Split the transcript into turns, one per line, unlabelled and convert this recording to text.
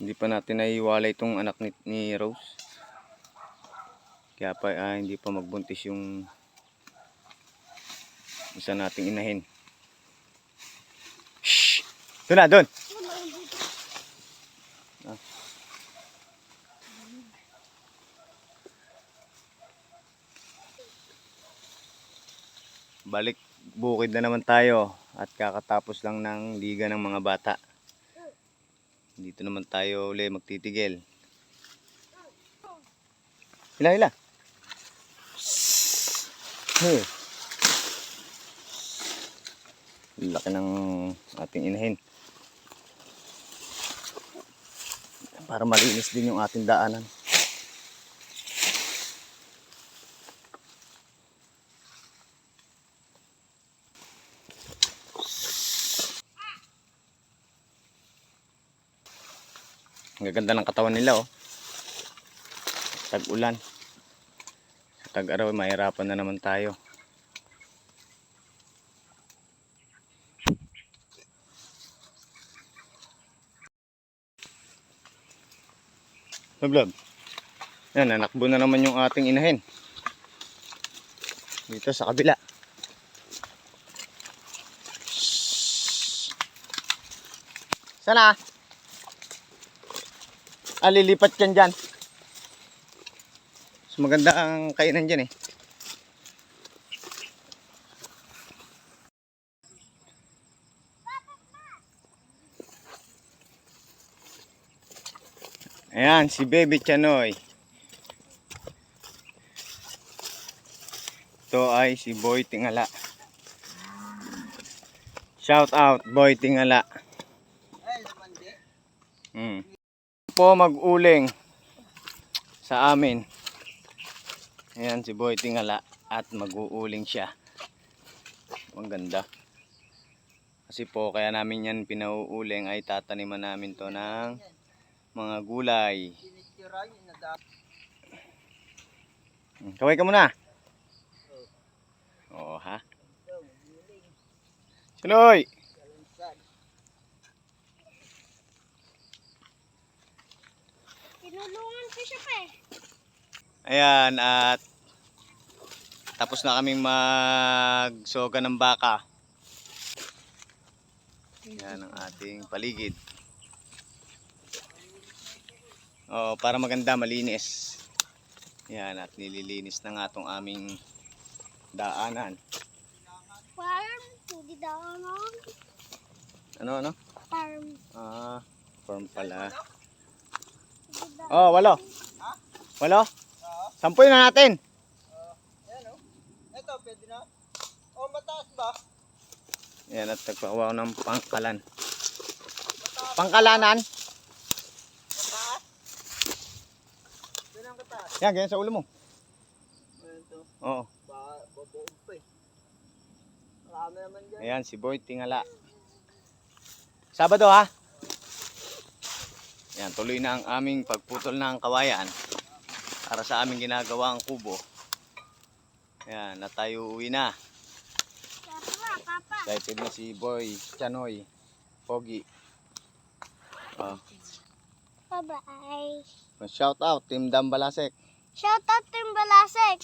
Hindi pa natin naiwalay itong anak ni Rose. Kaya pa hindi pa magbuntis yung isa nating inahin. Shhh! Doon na, doon! Balik bukid na naman tayo at kakatapos lang ng liga ng mga bata. Dito naman tayo ulit magtitigil. Hila. Hey. Laki ng ating inahin. Para malinis din yung ating daanan. Ang gaganda ng katawan nila, oh. Tag-ulan. Sa tag-araw, mahirapan na naman tayo. Vlog. Yan, nanakbo na naman yung ating inahin. Dito sa kabila. Sana? Lilipat yan dyan. Mas maganda ang kainan dyan eh. Ayan, si Baby Chanoy. Ito ay si Boy Tingala. Shout out, Boy Tingala. Po mag-uling sa amin. Ayan si Boy Tingala at mag-uuling siya. Ang ganda. Kasi po kaya namin yan pinauuling ay tataniman namin to ng mga gulay. Kaway ka muna. Oo ha. Chanoy.
Tinulungan ko siya pa eh.
Ayan, at tapos na kaming magsoga ng baka. Yan ang ating paligid. Para maganda, malinis. Yan, at nililinis na nga itong aming daanan.
Farm, hindi daanan.
Ano?
Farm.
Farm pala. Walo. Walo? Sampuin na natin.
Ayan o. Ito, pwede na. Mataas ba?
Yan, at nagpakawaw ng pangkalan. Pangkalanan.
Mataas? Doon ang kataas.
Yan, ganyan sa ulo mo.
Ito.
Oo.
Babuog pa eh. Marami naman dyan.
Ayan, si Boy Tingala. Sabado ha. Yan, tuloy na ang aming pagputol ng kawayan para sa aming ginagawang kubo. Ayan, na tayo uwi na.
Papa.
Excited na si Boy Chanoy. Pogi.
Bye-bye.
Shout out Team Dambalasek.
Shout out Team Balasek.